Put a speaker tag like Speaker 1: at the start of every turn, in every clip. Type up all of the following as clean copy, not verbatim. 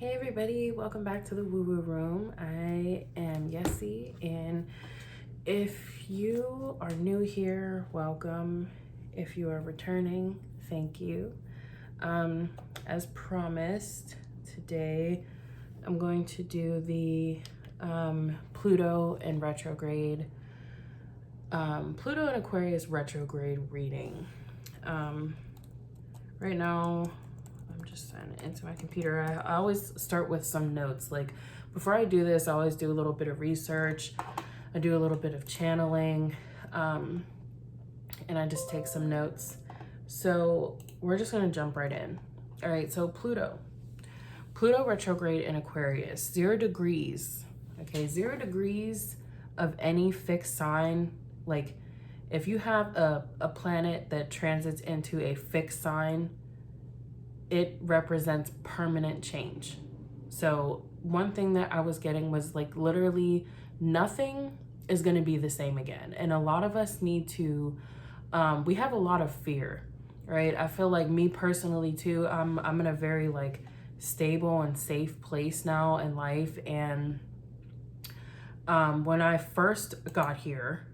Speaker 1: Hey everybody, welcome back to the Woo Woo Room. I am Yessie, and if you are new here, welcome. If you are returning, thank you. As promised, today I'm going to do the Pluto and retrograde, Pluto and Aquarius retrograde reading. Right now, I'm just signing into my computer. I always start with some notes. Like before I do this, I always do a little bit of research. I do a little bit of channeling, and I just take some notes. So we're just gonna jump right in. All right, so Pluto retrograde in Aquarius, 0 degrees. Okay, 0 degrees of any fixed sign. Like if you have a planet that transits into a fixed sign, it represents permanent change. So one thing that I was getting was like literally nothing is going to be the same again. And a lot of us need to, we have a lot of fear, right? I feel like me personally too, I'm in a very like stable and safe place now in life. And when I first got here,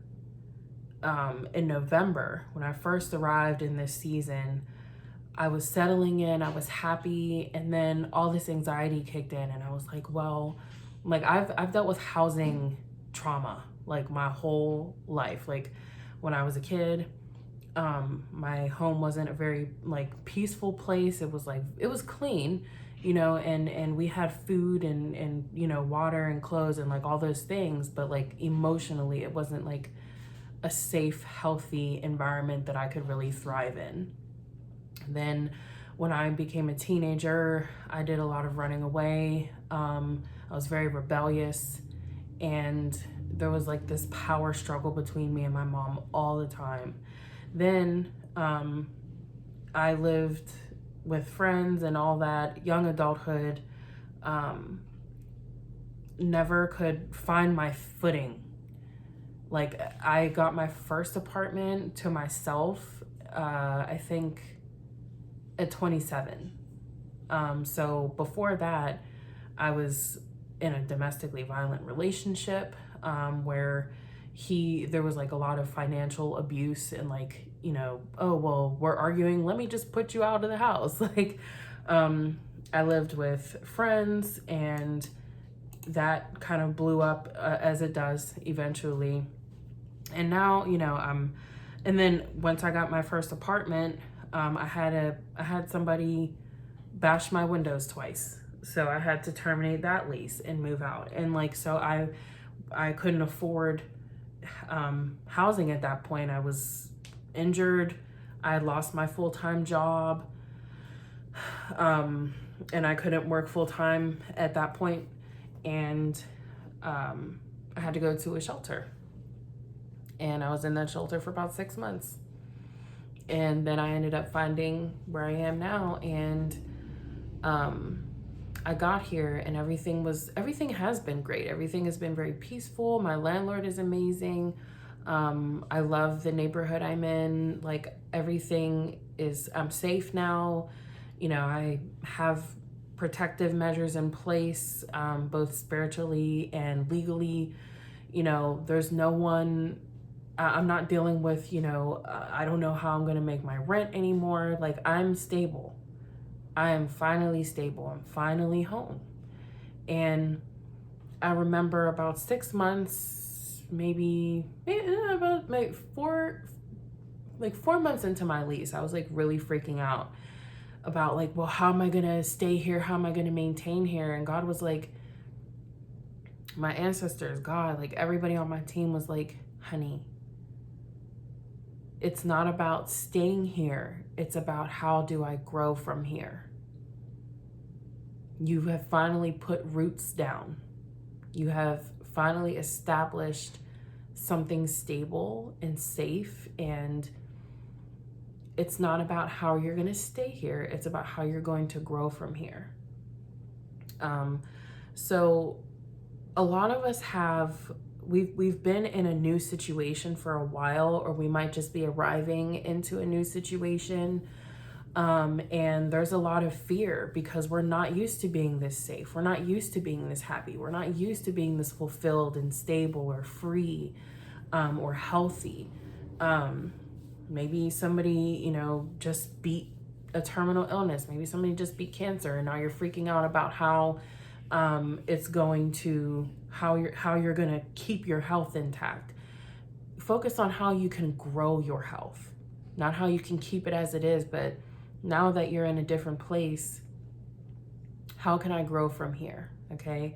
Speaker 1: in November, when I first arrived in this season, I was settling in, I was happy, and then all this anxiety kicked in, and I was like, well, like I've dealt with housing trauma like my whole life. Like when I was a kid, my home wasn't a very like peaceful place. It was like, it was clean, you know, and we had food and you know, water and clothes and like all those things, but like emotionally it wasn't like a safe, healthy environment that I could really thrive in. Then when I became a teenager, I did a lot of running away. I was very rebellious, and there was like this power struggle between me and my mom all the time. Then I lived with friends and all that, young adulthood, never could find my footing. Like I got my first apartment to myself, I think at 27. So before that, I was in a domestically violent relationship, where there was like a lot of financial abuse and like, you know, oh, well, we're arguing, let me just put you out of the house. Like, I lived with friends, and that kind of blew up, as it does eventually. And now, you know, and then once I got my first apartment, I had somebody bash my windows twice. So I had to terminate that lease and move out. And like, so I couldn't afford, housing at that point. I was injured. I had lost my full-time job. And I couldn't work full-time at that point. And, I had to go to a shelter. And I was in that shelter for about 6 months. And then I ended up finding where I am now. And I got here, and everything has been great. Everything has been very peaceful. My landlord is amazing. I love the neighborhood I'm in. Like I'm safe now. You know, I have protective measures in place, both spiritually and legally. You know, there's no one, I'm not dealing with, you know, I don't know how I'm going to make my rent anymore. Like I'm stable. I am finally stable. I'm finally home. And I remember about 6 months, maybe about like 4 months into my lease, I was like really freaking out about like, well, how am I going to stay here? How am I going to maintain here? And God was like, my ancestors, God, like everybody on my team was like, honey, it's not about staying here. It's about how do I grow from here? You have finally put roots down. You have finally established something stable and safe, and it's not about how you're going to stay here. It's about how you're going to grow from here. So a lot of us we've been in a new situation for a while, or we might just be arriving into a new situation. And there's a lot of fear because we're not used to being this safe. We're not used to being this happy. We're not used to being this fulfilled and stable or free, or healthy. Maybe somebody, you know, just beat a terminal illness. Maybe somebody just beat cancer, and now you're freaking out about how it's going to, how you're going to keep your health intact. Focus on how you can grow your health, not how you can keep it as it is, but now that you're in a different place, how can I grow from here? Okay.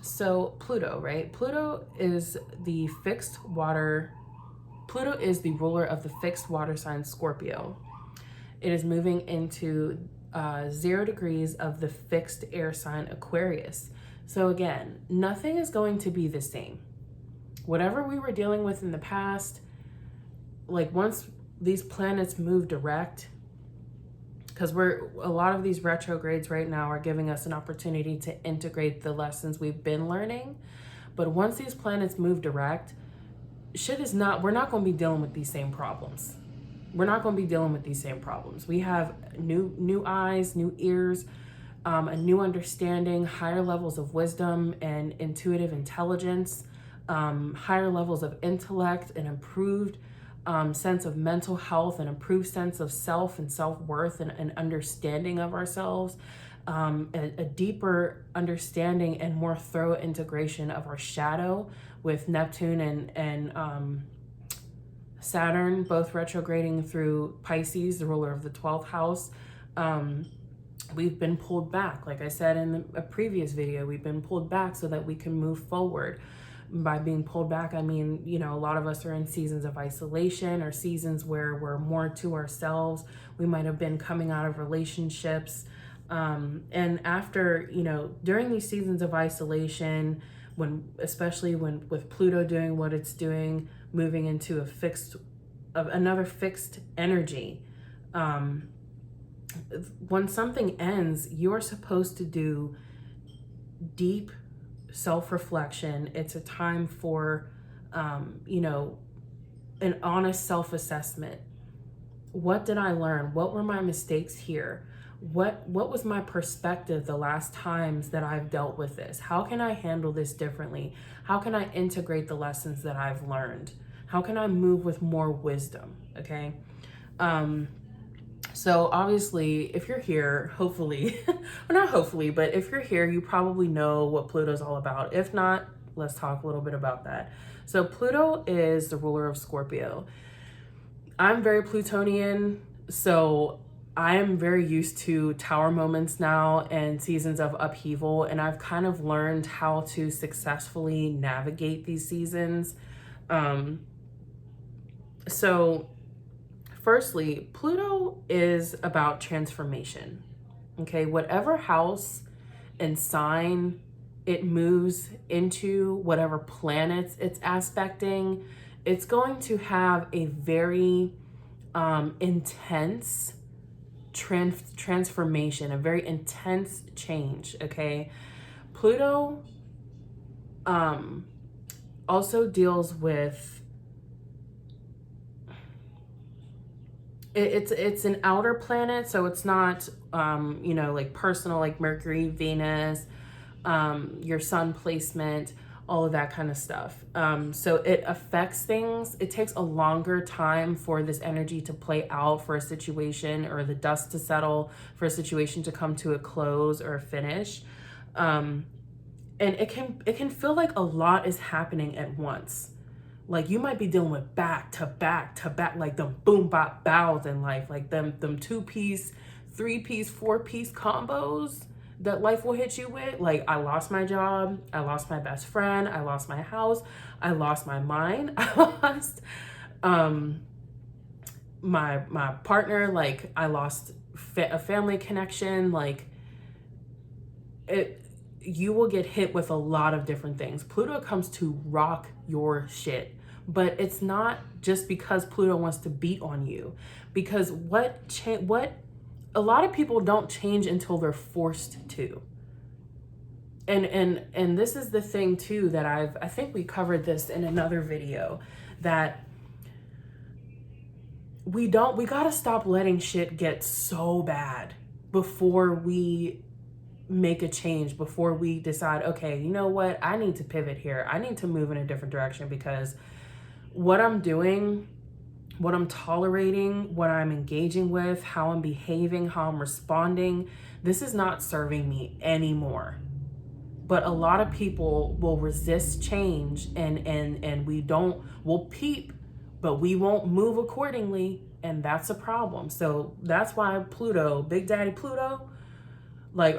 Speaker 1: So Pluto, right? Pluto is the ruler of the fixed water sign Scorpio. It is moving into 0 degrees of the fixed air sign Aquarius. So again, nothing is going to be the same. Whatever we were dealing with in the past, like once these planets move direct, because a lot of these retrogrades right now are giving us an opportunity to integrate the lessons we've been learning. But once these planets move direct, we're not going to be dealing with these same problems. We're not going to be dealing with these same problems. We have new eyes, new ears, a new understanding, higher levels of wisdom and intuitive intelligence, higher levels of intellect, an improved sense of mental health, an improved sense of self and self-worth and understanding of ourselves, a deeper understanding and more thorough integration of our shadow with Neptune and Saturn, both retrograding through Pisces, the ruler of the 12th house. We've been pulled back. Like I said in a previous video, we've been pulled back so that we can move forward. By being pulled back, I mean, you know, a lot of us are in seasons of isolation or seasons where we're more to ourselves. We might have been coming out of relationships. And after, you know, during these seasons of isolation, especially with Pluto doing what it's doing, moving into another fixed energy, when something ends, you're supposed to do deep self-reflection. It's a time for, you know, an honest self-assessment. What did I learn? What were my mistakes here? What was my perspective the last times that I've dealt with this? How can I handle this differently? How can I integrate the lessons that I've learned? How can I move with more wisdom? Okay. So obviously, if you're here, hopefully, or not hopefully, but if you're here, you probably know what Pluto's all about. If not, let's talk a little bit about that. So Pluto is the ruler of Scorpio. I'm very Plutonian, so I am very used to tower moments now and seasons of upheaval, and I've kind of learned how to successfully navigate these seasons. So firstly, Pluto is about transformation. Okay, whatever house and sign it moves into, whatever planets it's aspecting, it's going to have a very intense transformation, a very intense change. Okay, Pluto also deals with, it's an outer planet, so it's not you know, like personal, like Mercury, Venus, your sun placement, all of that kind of stuff. So it affects things. It takes a longer time for this energy to play out, for a situation or the dust to settle, for a situation to come to a close or a finish. And it can feel like a lot is happening at once. Like you might be dealing with back to back to back, like them boom bop bows in life, like them 2-piece, 3-piece, 4-piece combos that life will hit you with. Like, I lost my job, I lost my best friend, I lost my house, I lost my mind, I lost my partner, like I lost a family connection. Like you will get hit with a lot of different things. Pluto comes to rock your shit. But it's not just because Pluto wants to beat on you, because what a lot of people don't change until they're forced to. And this is the thing too that I think we covered this in another video, that we gotta stop letting shit get so bad before we make a change, before we decide, okay, you know what, I need to pivot here. I need to move in a different direction, because what I'm doing, what I'm tolerating, what I'm engaging with, how I'm behaving, how I'm responding, this is not serving me anymore. But a lot of people will resist change, and we'll peep, but we won't move accordingly, and that's a problem. So that's why Pluto, Big Daddy Pluto, like,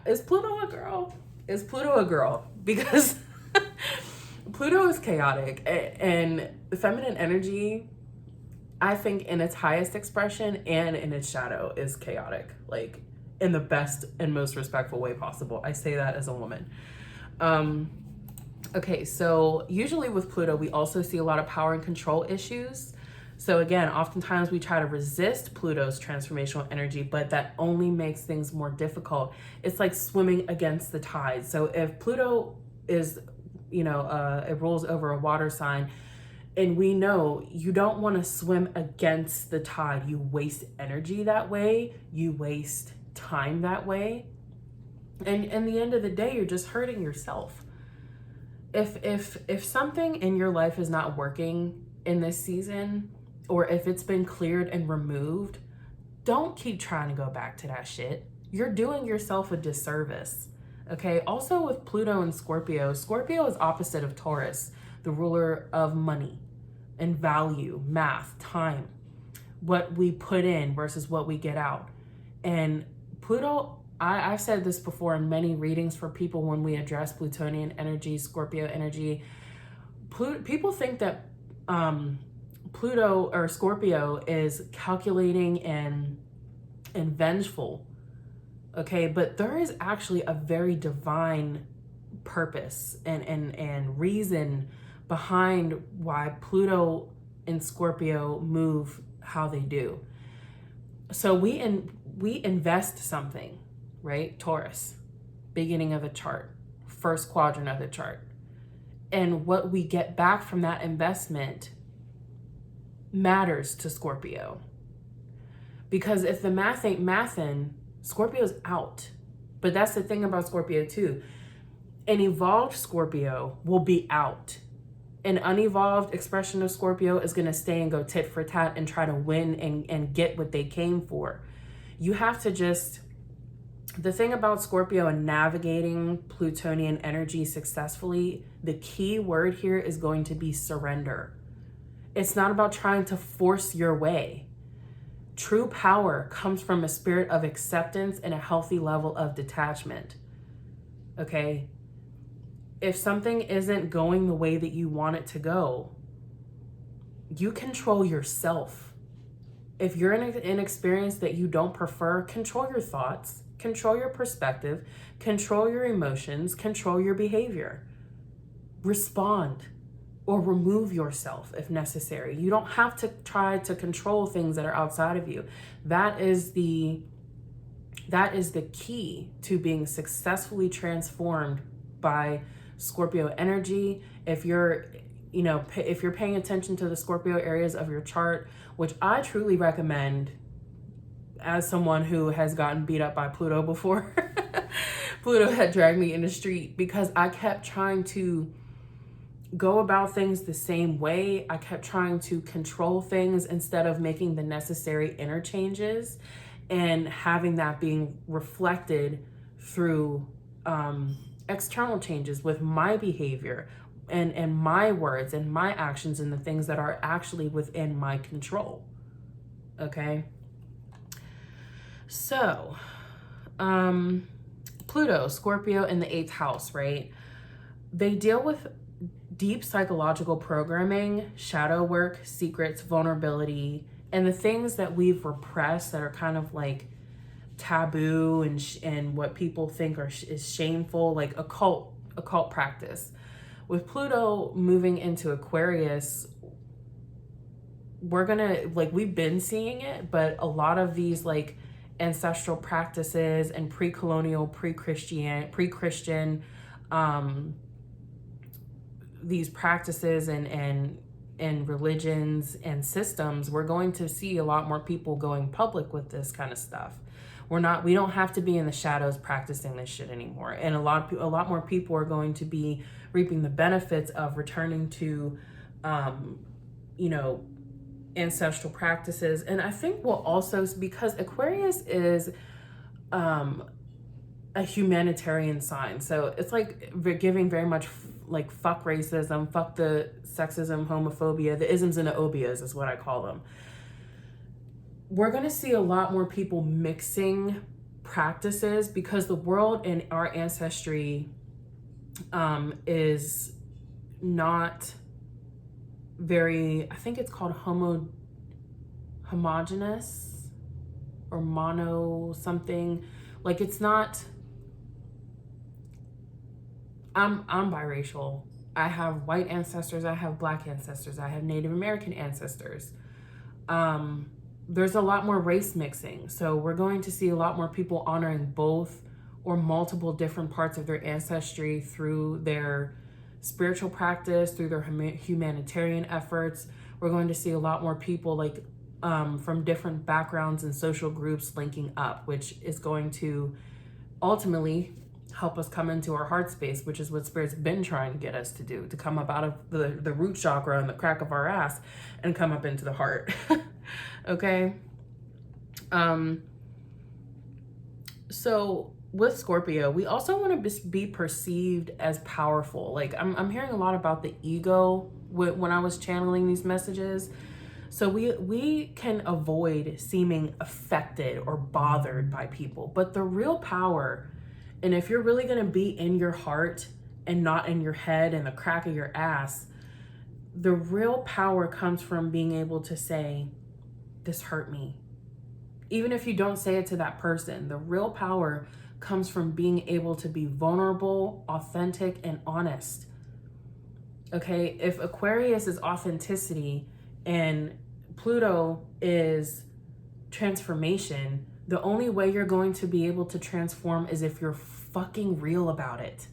Speaker 1: is Pluto a girl? Is Pluto a girl? Because Pluto is chaotic, and feminine energy, I think, in its highest expression and in its shadow, is chaotic, like in the best and most respectful way possible. I say that as a woman. Okay, so usually with Pluto, we also see a lot of power and control issues. So again, oftentimes we try to resist Pluto's transformational energy, but that only makes things more difficult. It's like swimming against the tide. So if Pluto is, it rules over a water sign, and we know you don't want to swim against the tide. You waste energy that way. You waste time that way. And in the end of the day, you're just hurting yourself. If something in your life is not working in this season, or if it's been cleared and removed, don't keep trying to go back to that shit. You're doing yourself a disservice. Okay. Also with Pluto and Scorpio, Scorpio is opposite of Taurus, the ruler of money and value, math, time, what we put in versus what we get out. And Pluto, I've said this before in many readings for people when we address Plutonian energy, Scorpio energy. People think that Pluto or Scorpio is calculating and vengeful. Okay, but there is actually a very divine purpose and reason behind why Pluto and Scorpio move how they do. So we invest something, right? Taurus, beginning of the chart, first quadrant of the chart. And what we get back from that investment matters to Scorpio. Because if the math ain't mathin', Scorpio's out. But that's the thing about Scorpio too. An evolved Scorpio will be out. An unevolved expression of Scorpio is going to stay and go tit for tat and try to win and get what they came for. You have to just, the thing about Scorpio and navigating Plutonian energy successfully, the key word here is going to be surrender. It's not about trying to force your way. True power comes from a spirit of acceptance and a healthy level of detachment. Okay? If something isn't going the way that you want it to go, you control yourself. If you're in an experience that you don't prefer, control your thoughts, control your perspective, control your emotions, control your behavior. Respond or remove yourself if necessary. You don't have to try to control things that are outside of you. That is the key to being successfully transformed by Scorpio energy. If you're paying attention to the Scorpio areas of your chart, which I truly recommend as someone who has gotten beat up by Pluto before. Pluto had dragged me in the street because I kept trying to go about things the same way. I kept trying to control things instead of making the necessary interchanges and having that being reflected through external changes with my behavior and my words and my actions and the things that are actually within my control. Okay. So, Pluto, Scorpio in the 8th house, right? They deal with deep psychological programming, shadow work, secrets, vulnerability, and the things that we've repressed that are kind of like taboo and what people think is shameful, like occult practice. With Pluto moving into Aquarius, we've been seeing it, but a lot of these like ancestral practices and pre-colonial, pre-Christian, these practices and in religions and systems, we're going to see a lot more people going public with this kind of stuff. We don't have to be in the shadows practicing this shit anymore. And a lot more people are going to be reaping the benefits of returning to, you know, ancestral practices. And I think we'll also, because Aquarius is a humanitarian sign, so it's like we're giving very much like fuck racism, fuck the sexism, homophobia, the isms and the obias is what I call them. We're going to see a lot more people mixing practices because the world and our ancestry is not very, I think it's called homogenous or mono something. Like it's not, I'm biracial. I have white ancestors, I have black ancestors, I have Native American ancestors. There's a lot more race mixing. So we're going to see a lot more people honoring both or multiple different parts of their ancestry through their spiritual practice, through their humanitarian efforts. We're going to see a lot more people like from different backgrounds and social groups linking up, which is going to ultimately help us come into our heart space, which is what Spirit's been trying to get us to do, to come up out of the root chakra and the crack of our ass and come up into the heart. Okay. So with Scorpio, we also want to be perceived as powerful. Like I'm hearing a lot about the ego when I was channeling these messages. So we can avoid seeming affected or bothered by people, but the real power, and if you're really going to be in your heart and not in your head and the crack of your ass, the real power comes from being able to say, this hurt me. Even if you don't say it to that person, the real power comes from being able to be vulnerable, authentic, and honest. Okay, if Aquarius is authenticity and Pluto is transformation, the only way you're going to be able to transform is if you're fucking real about it.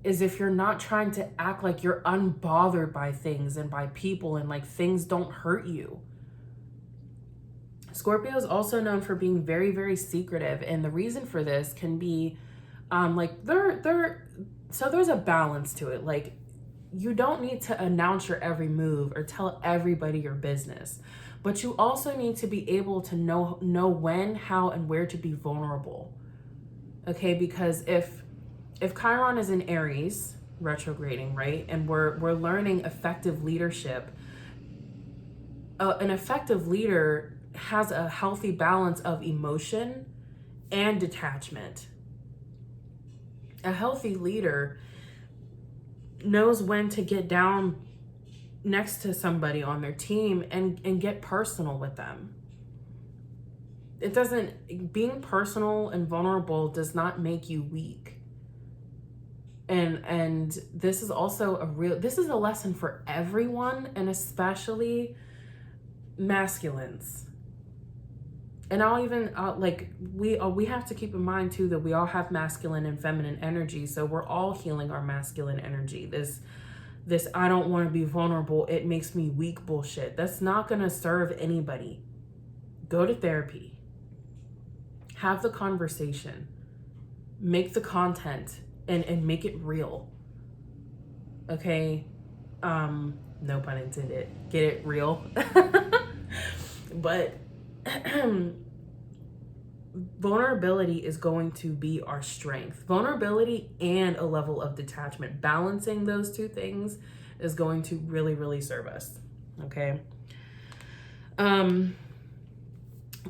Speaker 1: Is if you're not trying to act like you're unbothered by things and by people and like things don't hurt you. Scorpio is also known for being very, very secretive. And the reason for this can be so there's a balance to it. Like you don't need to announce your every move or tell everybody your business, but you also need to be able to know when, how, and where to be vulnerable. Okay, because if Chiron is in Aries retrograding, right, and we're learning effective leadership, an effective leader has a healthy balance of emotion and detachment. A healthy leader knows when to get down next to somebody on their team and get personal with them. Being personal and vulnerable does not make you weak. And this is also this is a lesson for everyone, and especially masculines. And we have to keep in mind too that we all have masculine and feminine energy. So we're all healing our masculine energy. This I don't want to be vulnerable, it makes me weak bullshit. That's not going to serve anybody. Go to therapy. Have the conversation. Make the content and make it real. Okay? No pun intended. Get it real. But vulnerability is going to be our strength. Vulnerability and a level of detachment. Balancing those two things is going to really, really serve us. Okay.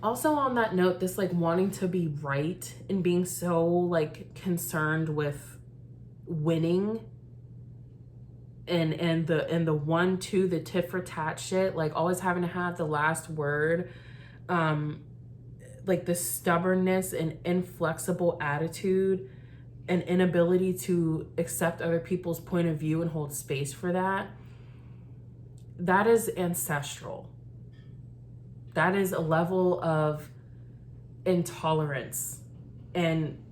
Speaker 1: Also on that note, this like wanting to be right and being so like concerned with winning and the 1, 2, the tit for tat shit, like always having to have the last word, like the stubbornness and inflexible attitude and inability to accept other people's point of view and hold space for that is ancestral. That is a level of intolerance. And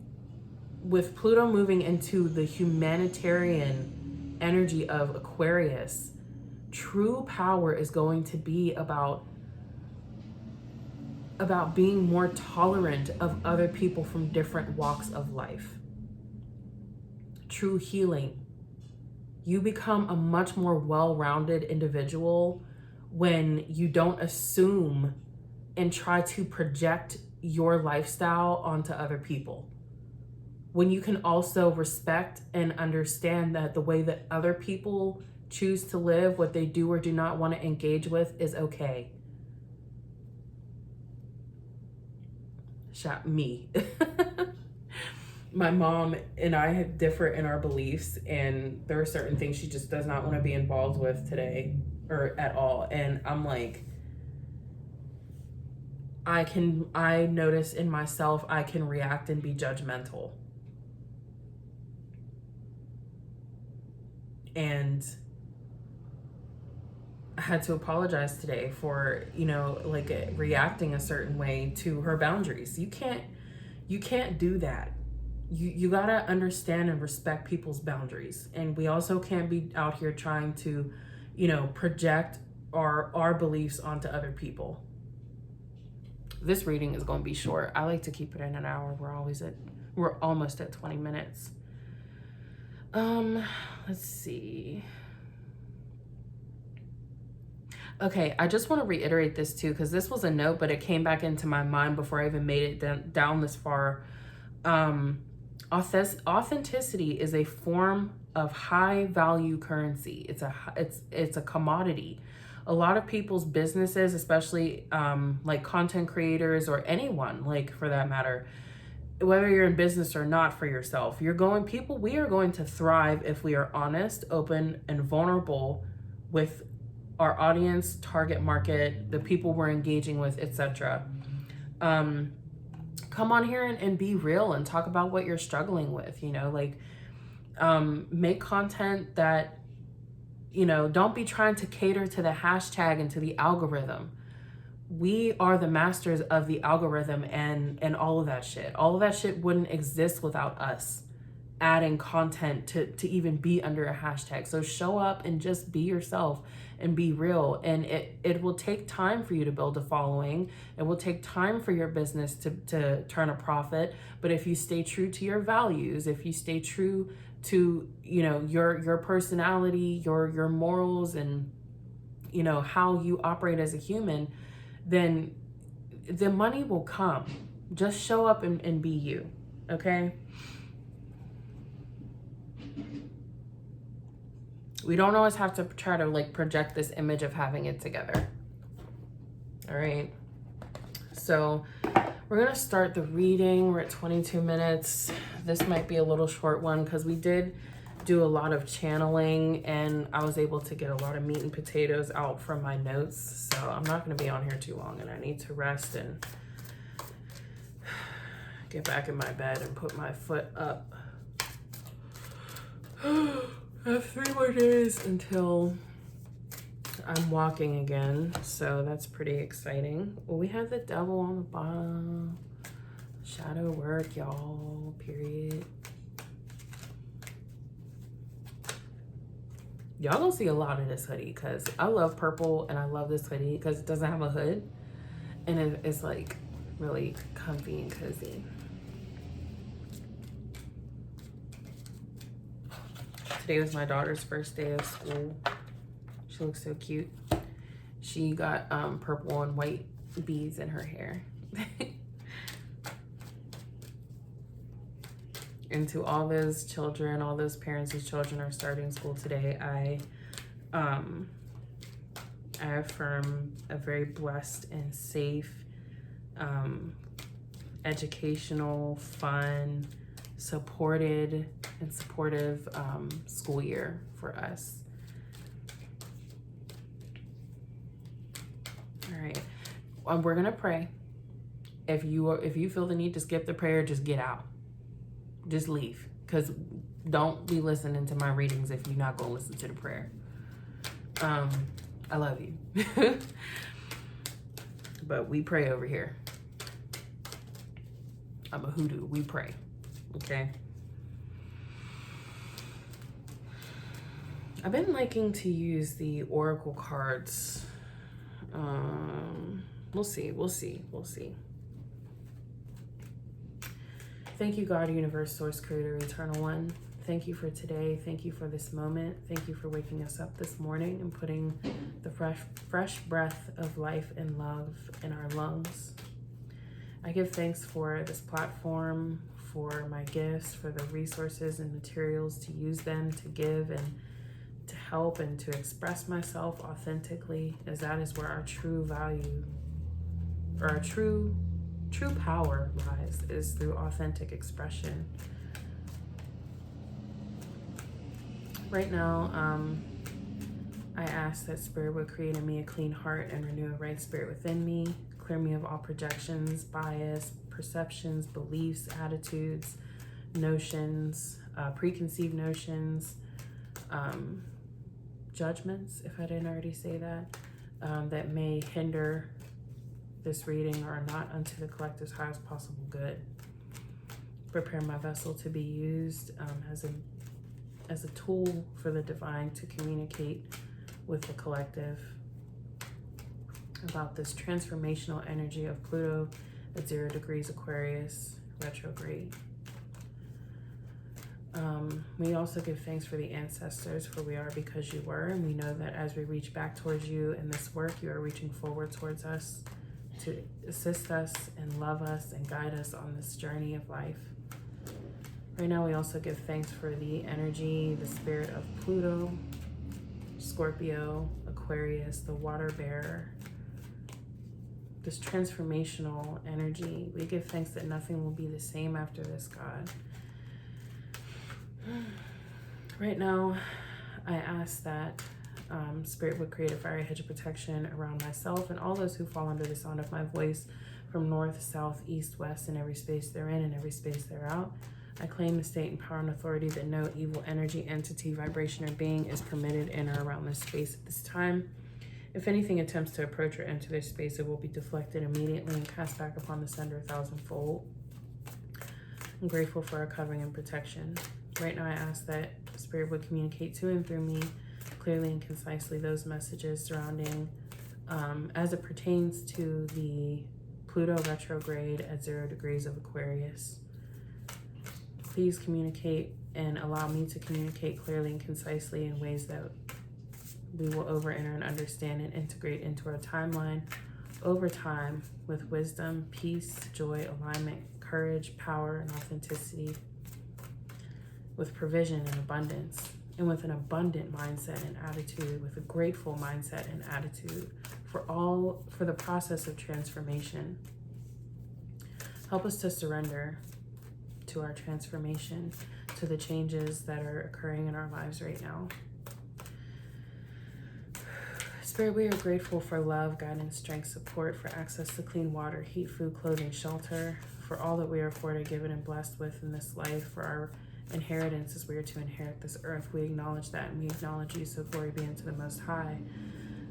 Speaker 1: with Pluto moving into the humanitarian energy of Aquarius, True power is going to be about being more tolerant of other people from different walks of life. True healing. You become a much more well-rounded individual when you don't assume and try to project your lifestyle onto other people. When you can also respect and understand that the way that other people choose to live, what they do or do not want to engage with, is okay. Me. My mom and I differ in our beliefs, and there are certain things she just does not want to be involved with today or at all. And I'm like, I notice in myself, I can react and be judgmental. And I had to apologize today for, like reacting a certain way to her boundaries. You can't do that. You gotta understand and respect people's boundaries. And we also can't be out here trying to, project our beliefs onto other people. This reading is going to be short. I like to keep it in an hour. We're almost at 20 minutes. Let's see. Okay, I just want to reiterate this too, because this was a note, but it came back into my mind before I even made it down this far. Authenticity is a form of high value currency. It's a commodity. A lot of people's businesses, especially like content creators or anyone, like for that matter, whether you're in business or not for yourself, we are going to thrive if we are honest, open, and vulnerable with our audience, target market, the people we're engaging with, etc. Come on here and be real and talk about what you're struggling with, make content that, don't be trying to cater to the hashtag and to the algorithm. We are the masters of the algorithm and all of that shit. All of that shit wouldn't exist without us adding content to even be under a hashtag. So show up and just be yourself and be real. And it will take time for you to build a following. It will take time for your business to turn a profit. But if you stay true to your values, if you stay true to, your personality, your morals, and, how you operate as a human, then the money will come. Just show up and be you. Okay? We don't always have to try to project this image of having it together. All right. So we're going to start the reading. We're at 22 minutes. This might be a little short one because we did do a lot of channeling and I was able to get a lot of meat and potatoes out from my notes. So I'm not going to be on here too long, and I need to rest and get back in my bed and put my foot up. I have 3 more days until I'm walking again, so that's pretty exciting. Well, we have the devil on the bottom. Shadow work, y'all, period. Y'all gonna see a lot of this hoodie because I love purple and I love this hoodie because it doesn't have a hood and it's like really comfy and cozy. Today was my daughter's first day of school. She looks so cute. She got purple and white beads in her hair. And to all those children, all those parents whose children are starting school today, I affirm a very blessed and safe, educational, fun, supportive school year for us. All right, we're gonna pray. If you feel the need to skip the prayer, just get out, just leave, because don't be listening to my readings if you're not gonna listen to the prayer. I love you. But we pray over here. I'm a hoodoo. We pray. Okay. I've been liking to use the oracle cards. We'll see. Thank you, God, Universe, Source, Creator, Eternal One. Thank you for today. Thank you for this moment. Thank you for waking us up this morning and putting the fresh breath of life and love in our lungs. I give thanks for this platform, for my gifts, for the resources and materials to use them to give and to help and to express myself authentically, as that is where our true value or our true power lies, is through authentic expression. Right now, I ask that Spirit would create in me a clean heart and renew a right spirit within me. Clear me of all projections, bias, perceptions, beliefs, attitudes, notions, preconceived notions, judgments, if I didn't already say that, that may hinder this reading or not unto the collective's highest possible good. Prepare my vessel to be used as a tool for the divine to communicate with the collective about this transformational energy of Pluto at 0 degrees Aquarius retrograde. We also give thanks for the ancestors, for we are because you were, and we know that as we reach back towards you in this work, you are reaching forward towards us to assist us and love us and guide us on this journey of life. Right now, we also give thanks for the energy, the spirit of Pluto, Scorpio, Aquarius, the water bearer, this transformational energy. We give thanks that nothing will be the same after this, God. Right now, I ask that Spirit would create a fiery hedge of protection around myself and all those who fall under the sound of my voice, from north, south, east, west, and every space they're in and every space they're out. I claim the state and power and authority that no evil energy, entity, vibration, or being is permitted in or around this space at this time. If anything attempts to approach or enter this space, it will be deflected immediately and cast back upon the sender 1,000-fold. I'm grateful for our covering and protection. Right now, I ask that Spirit would communicate to and through me clearly and concisely those messages surrounding, as it pertains to the Pluto retrograde at 0 degrees of Aquarius. Please communicate and allow me to communicate clearly and concisely in ways that we will over-enter and understand and integrate into our timeline over time with wisdom, peace, joy, alignment, courage, power, and authenticity, with provision and abundance, and with an abundant mindset and attitude, with a grateful mindset and attitude for the process of transformation. Help us to surrender to our transformation, to the changes that are occurring in our lives right now. Spirit, we are grateful for love, guidance, strength, support, for access to clean water, heat, food, clothing, shelter, for all that we are afforded, given, and blessed with in this life, for our inheritance as we are to inherit this earth. We acknowledge that, and we acknowledge you, so glory be unto the Most High.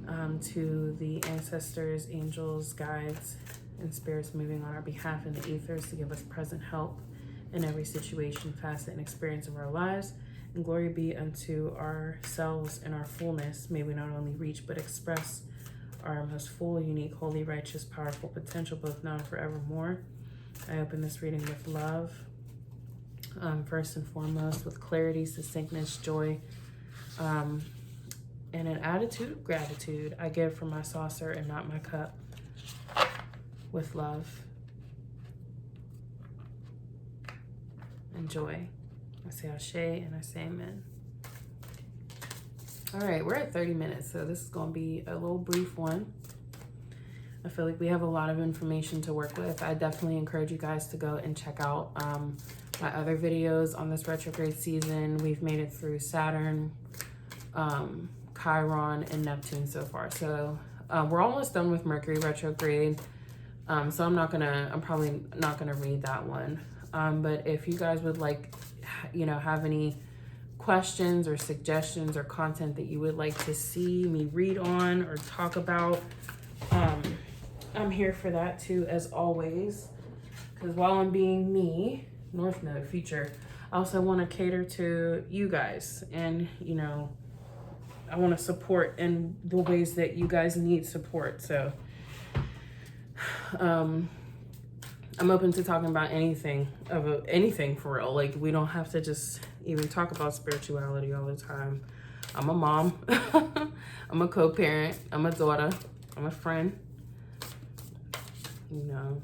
Speaker 1: To the ancestors, angels, guides, and spirits moving on our behalf in the ethers to give us present help in every situation, facet, and experience of our lives. And glory be unto ourselves in our fullness. May we not only reach but express our most full, unique, holy, righteous, powerful potential, both now and forevermore. I open this reading with love, first and foremost, with clarity, succinctness, joy, and an attitude of gratitude. I give from my saucer and not my cup, with love and joy. I say Ashe and I say Amen. All right, we're at 30 minutes, so this is going to be a little brief one. I feel like we have a lot of information to work with. I definitely encourage you guys to go and check out my other videos on this retrograde season. We've made it through Saturn, Chiron, and Neptune so far. So we're almost done with Mercury retrograde. So I'm probably not gonna read that one. But if you guys would like, have any questions or suggestions or content that you would like to see me read on or talk about, I'm here for that too, as always. Because while I'm being me, North Node future, I also want to cater to you guys and, I want to support in the ways that you guys need support. So I'm open to talking about anything for real. Like, we don't have to just even talk about spirituality all the time. I'm a mom. I'm a co-parent. I'm a daughter. I'm a friend. You know,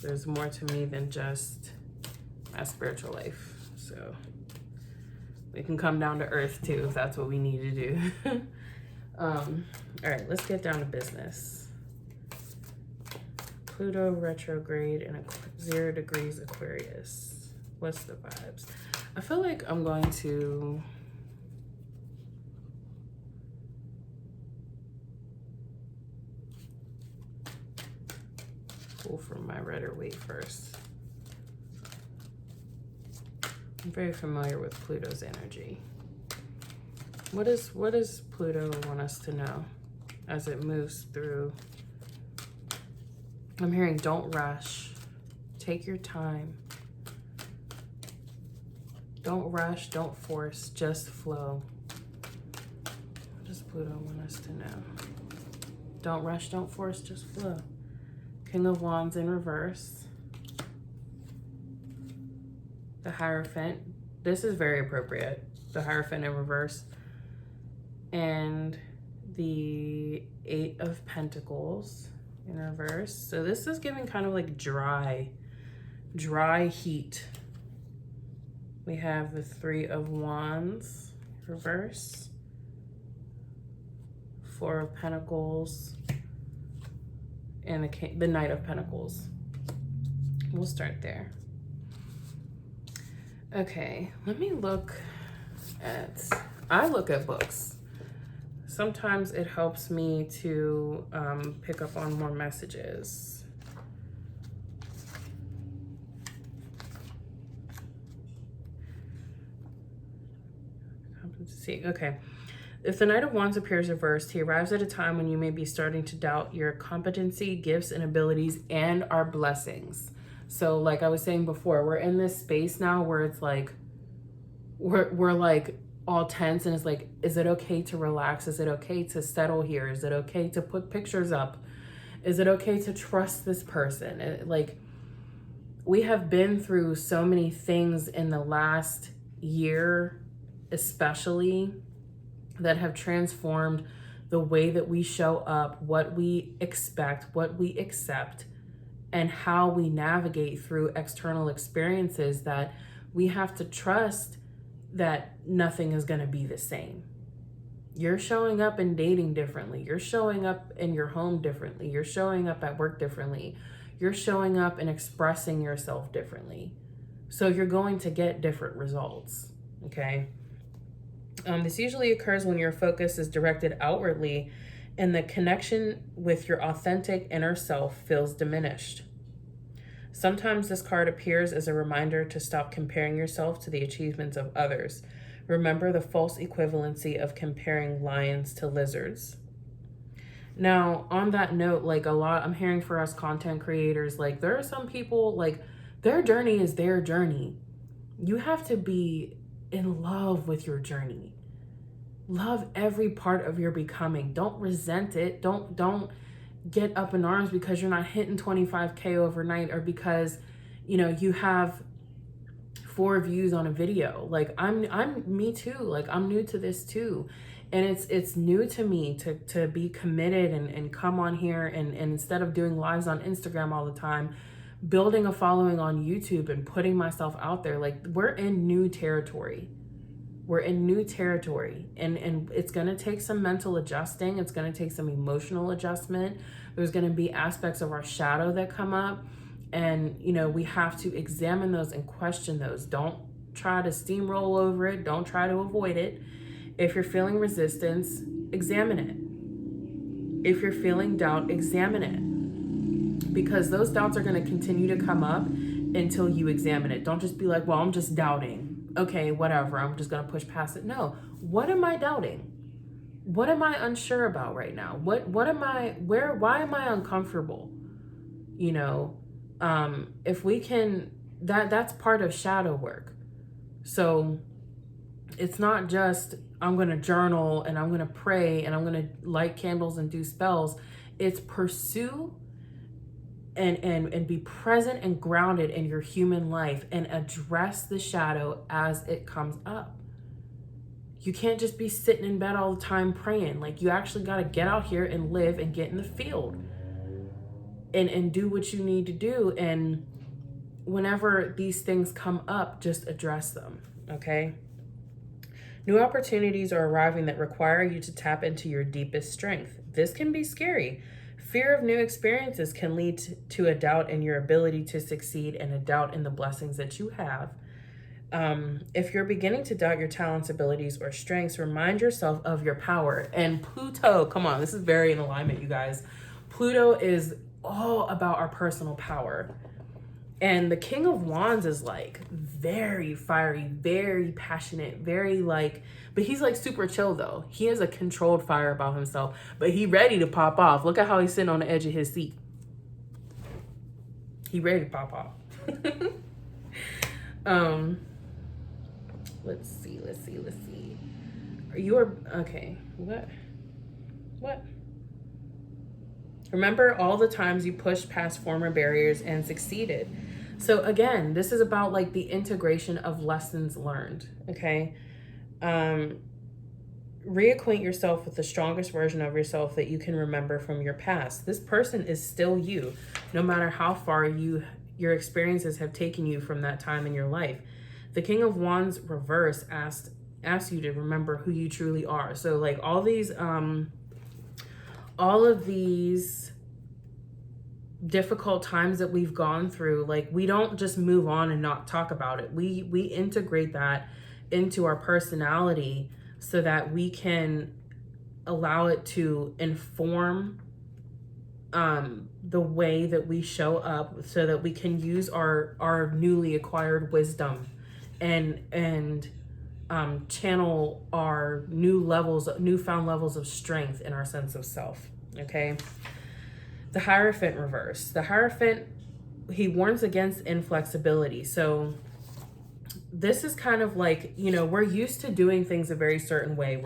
Speaker 1: there's more to me than just my spiritual life. So we can come down to earth too if that's what we need to do. All right, let's get down to business. Pluto retrograde in 0 degrees Aquarius. What's the vibes? I feel like I'm going to pull from my Rider Waite first. I'm very familiar with Pluto's energy. What does Pluto want us to know as it moves through? I'm hearing don't rush. Take your time. Don't rush, don't force, just flow. What does Pluto want us to know? Don't rush, don't force, just flow. King of Wands in reverse. The Hierophant. This is very appropriate. The Hierophant in reverse. And the 8 of Pentacles in reverse. So this is giving kind of like dry heat. We have the 3 of Wands reverse. 4 of Pentacles. And the Knight of Pentacles. We'll start there. Okay, let me I look at books. Sometimes it helps me to pick up on more messages. See, okay. If the Knight of Wands appears reversed, he arrives at a time when you may be starting to doubt your competency, gifts, and abilities, and our blessings. So like I was saying before, we're in this space now where it's like, we're like all tense, and it's like, is it okay to relax? Is it okay to settle here? Is it okay to put pictures up? Is it okay to trust this person? Like, we have been through so many things in the last year, especially, that have transformed the way that we show up, what we expect, what we accept, and how we navigate through external experiences, that we have to trust that nothing is going to be the same. You're showing up and dating differently. You're showing up in your home differently. You're showing up at work differently. You're showing up and expressing yourself differently. So you're going to get different results, okay? This usually occurs when your focus is directed outwardly and the connection with your authentic inner self feels diminished. Sometimes this card appears as a reminder to stop comparing yourself to the achievements of others. Remember the false equivalency of comparing lions to lizards. Now, on that note, like, I'm hearing for us content creators, like, there are some people, like, their journey is their journey. You have to be in love with your journey. Love every part of your becoming. Don't resent it. Don't get up in arms because you're not hitting 25K overnight, or because, you know, you have 4 views on a video. Like, I'm me too. Like, I'm new to this too. And it's new to me to be committed and come on here and instead of doing lives on Instagram all the time, building a following on YouTube and putting myself out there. Like, we're in new territory. We're in new territory, and it's going to take some mental adjusting. It's going to take some emotional adjustment. There's going to be aspects of our shadow that come up, and, you know, we have to examine those and question those. Don't try to steamroll over it. Don't try to avoid it. If you're feeling resistance, examine it. If you're feeling doubt, examine it, because those doubts are going to continue to come up until you examine it. Don't just be like, well, I'm just doubting. Okay, whatever, I'm just gonna push past it. No, what am I doubting? What am I unsure about right now? Why am I uncomfortable? You know, if we can, that's part of shadow work. So It's not just, I'm going to journal and I'm going to pray and I'm going to light candles and do spells. It's pursue and be present and grounded in your human life and address the shadow as it comes up. You can't just be sitting in bed all the time praying. Like, you actually got to get out here and live and get in the field and do what you need to do. And whenever these things come up, just address them, okay? New opportunities are arriving that require you to tap into your deepest strength. This can be scary. Fear of new experiences can lead to a doubt in your ability to succeed and a doubt in the blessings that you have. If you're beginning to doubt your talents, abilities, or strengths, remind yourself of your power. And Pluto, come on, this is very in alignment, you guys. Pluto is all about our personal power. And the King of Wands is like very fiery, very passionate, very like, but he's like super chill though. He has a controlled fire about himself, but he ready to pop off. Look at how he's sitting on the edge of his seat. He ready to pop off. Let's see. You're, okay, what? Remember all the times you pushed past former barriers and succeeded. So again, this is about like the integration of lessons learned, okay? Reacquaint yourself with the strongest version of yourself that you can remember from your past. This person is still you, no matter how far your experiences have taken you from that time in your life. The King of Wands reverse asks you to remember who you truly are. So like all of these difficult times that we've gone through, like we don't just move on and not talk about it. We integrate that into our personality so that we can allow it to inform the way that we show up, so that we can use our newly acquired wisdom and channel our newfound levels of strength in our sense of self, okay? The Hierophant reverse. The Hierophant, he warns against inflexibility. So this is kind of like, you know, we're used to doing things a very certain way.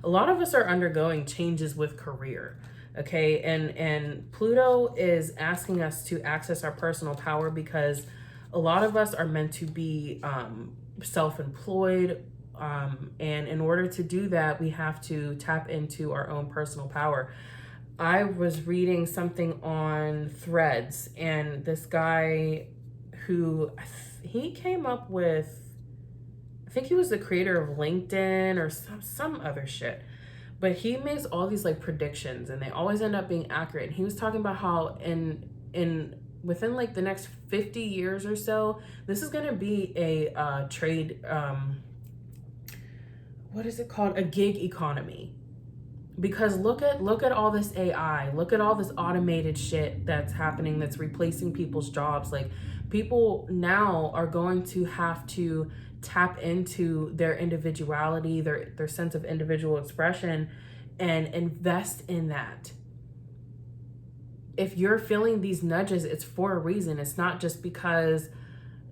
Speaker 1: A lot of us are undergoing changes with career, okay? And Pluto is asking us to access our personal power because a lot of us are meant to be self-employed. And in order to do that, we have to tap into our own personal power. I was reading something on Threads, and this guy who he came up with, I think he was the creator of LinkedIn or some other shit, but he makes all these like predictions and they always end up being accurate. And he was talking about how within like the next 50 years or so, this is going to be a trade, what is it called? A gig economy. Because look at all this AI, look at all this automated shit that's happening that's replacing people's jobs. Like, people now are going to have to tap into their individuality, their sense of individual expression, and invest in that. If you're feeling these nudges, it's for a reason. It's not just because,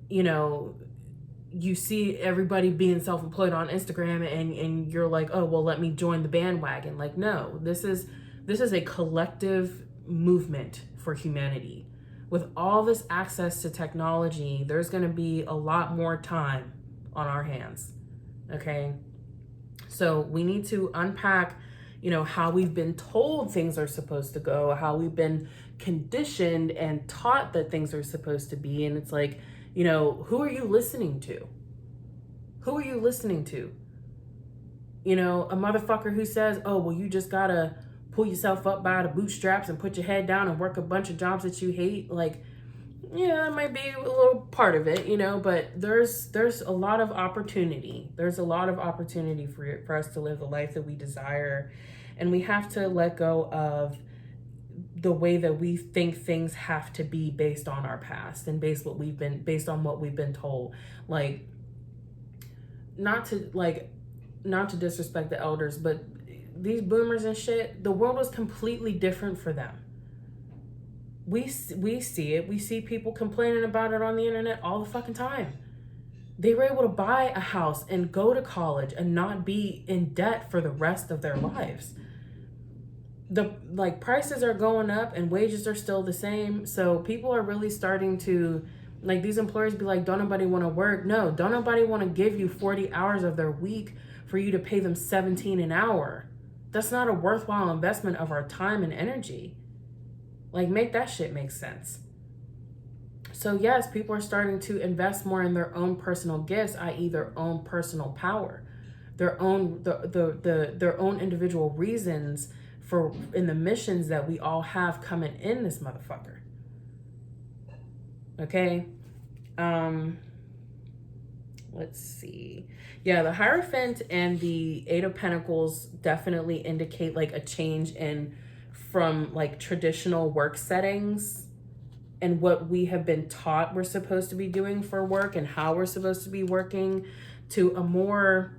Speaker 1: you know, you see everybody being self-employed on Instagram and you're like, oh, well, let me join the bandwagon. Like, no, this is a collective movement for humanity. With all this access to technology, there's going to be a lot more time on our hands. Okay. So we need to unpack, you know, how we've been told things are supposed to go, how we've been conditioned and taught that things are supposed to be. And it's like, you know, who are you listening to? Who are you listening to? You know, a motherfucker who says, oh, well, you just gotta pull yourself up by the bootstraps and put your head down and work a bunch of jobs that you hate. Like, yeah, that might be a little part of it, you know, but there's a lot of opportunity. There's a lot of opportunity for us to live the life that we desire. And we have to let go of the way that we think things have to be based on our past and based on what we've been told. Like, not to disrespect the elders, but these boomers and shit, the world was completely different for them. We see it. We see people complaining about it on the internet all the fucking time. They were able to buy a house and go to college and not be in debt for the rest of their lives. The like prices are going up and wages are still the same. So people are really starting to, like, these employers be like, don't nobody want to work? No, don't nobody want to give you 40 hours of their week for you to pay them 17 an hour. That's not a worthwhile investment of our time and energy. Like, make that shit make sense. So yes, people are starting to invest more in their own personal gifts, i.e. their own personal power, their own their own individual reasons for in the missions that we all have coming in this motherfucker. Okay. Let's see. Yeah, the Hierophant and the Eight of Pentacles definitely indicate like a change in from like traditional work settings and what we have been taught we're supposed to be doing for work and how we're supposed to be working to a more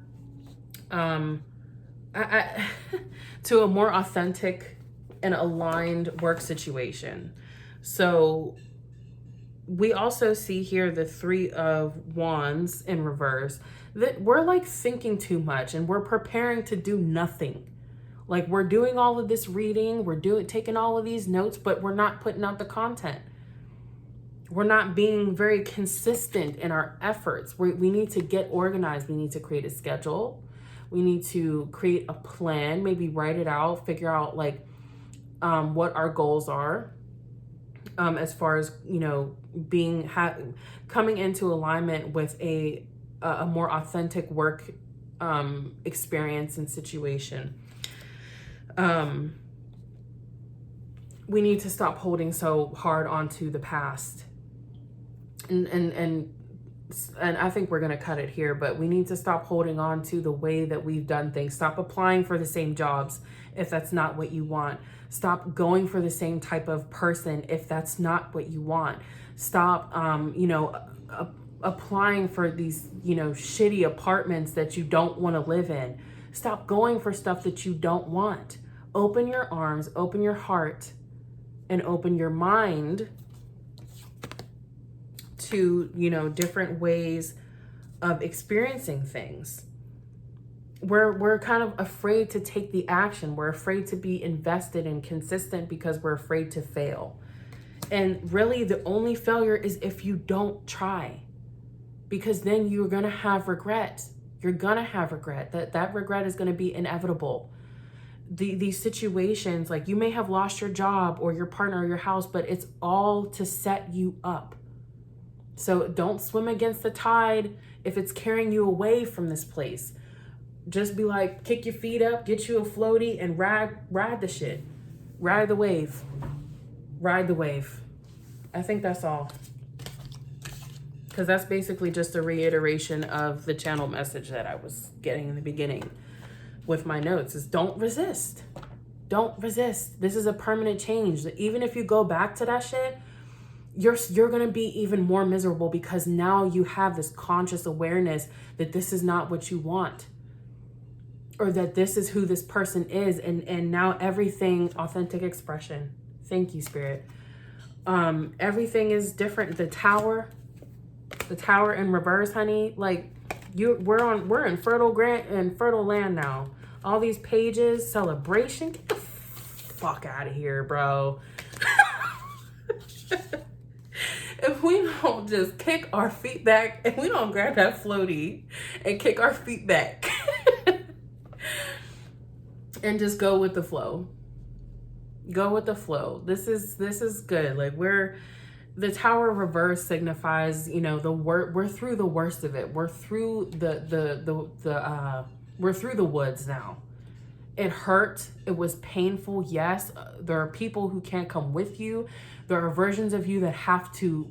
Speaker 1: to a more authentic and aligned work situation. So we also see here the Three of Wands in reverse, that we're like thinking too much and we're preparing to do nothing. Like, we're doing all of this reading, we're taking all of these notes, but we're not putting out the content. We're not being very consistent in our efforts. We need to get organized. We need to create a schedule. We need to create a plan, maybe write it out, figure out like what our goals are as far as, you know, coming into alignment with a more authentic work experience and situation. We need to stop holding so hard onto the past. And I think we're going to cut it here, but we need to stop holding on to the way that we've done things. Stop applying for the same jobs if that's not what you want. Stop going for the same type of person if that's not what you want. Stop, applying for these, shitty apartments that you don't want to live in. Stop going for stuff that you don't want. Open your arms, open your heart, and open your mind to, different ways of experiencing things. We're kind of afraid to take the action. We're afraid to be invested and consistent because we're afraid to fail. And really the only failure is if you don't try, because then you're going to have regret. You're going to have regret. That regret is going to be inevitable. These situations, like, you may have lost your job or your partner or your house, but it's all to set you up. So don't swim against the tide if it's carrying you away from this place. Just be like, kick your feet up, get you a floaty, and ride the shit. Ride the wave. Ride the wave. I think that's all. Because that's basically just a reiteration of the channel message that I was getting in the beginning with my notes, is don't resist. Don't resist. This is a permanent change. Even if you go back to that shit, you're going to be even more miserable, because now you have this conscious awareness that this is not what you want, or that this is who this person is. And now everything, authentic expression. Thank you, Spirit. Everything is different. The tower in reverse, honey. Like, we're in fertile land now. All these pages, celebration. Get the fuck out of here, bro. If we don't just kick our feet back, and we don't grab that floaty and kick our feet back and just go with the flow. Go with the flow. This is good. Like, the tower reverse signifies, we're through the worst of it. We're through we're through the woods now. It hurt. It was painful. Yes, there are people who can't come with you. There are versions of you that have to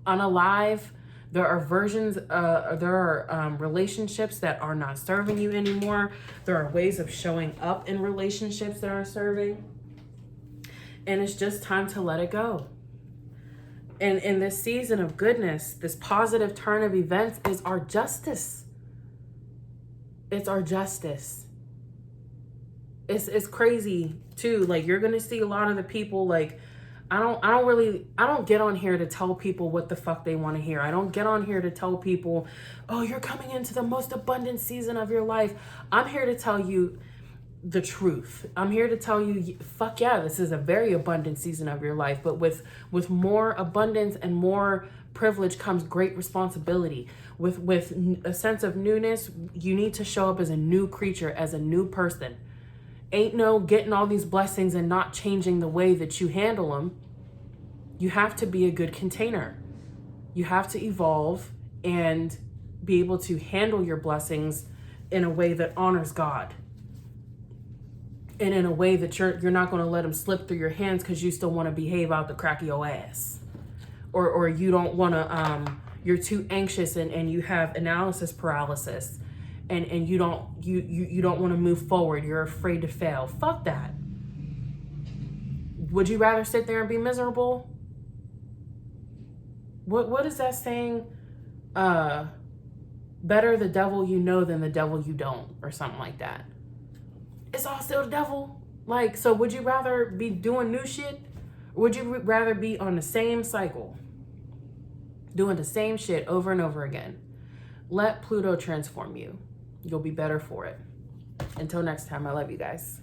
Speaker 1: unalive. There are relationships that are not serving you anymore. There are ways of showing up in relationships that are serving. And it's just time to let it go. And in this season of goodness, this positive turn of events is our justice. It's our justice. It's crazy too. Like, you're going to see a lot of the people, like, I don't get on here to tell people what the fuck they want to hear. I don't get on here to tell people, oh, you're coming into the most abundant season of your life. I'm here to tell you the truth. I'm here to tell you, fuck yeah, this is a very abundant season of your life. But with more abundance and more privilege comes great responsibility. With a sense of newness, you need to show up as a new creature, as a new person. Ain't no getting all these blessings and not changing the way that you handle them. You have to be a good container. You have to evolve and be able to handle your blessings in a way that honors God. And in a way that you're not going to let them slip through your hands because you still want to behave out the crack of your ass. Or you don't want to, you're too anxious and you have analysis paralysis. And you don't want to move forward. You're afraid to fail. Fuck that. Would you rather sit there and be miserable? What is that saying? Better the devil you know than the devil you don't, or something like that. It's all still the devil. Like, so would you rather be doing new shit? Or would you rather be on the same cycle? Doing the same shit over and over again? Let Pluto transform you. You'll be better for it. Until next time, I love you guys.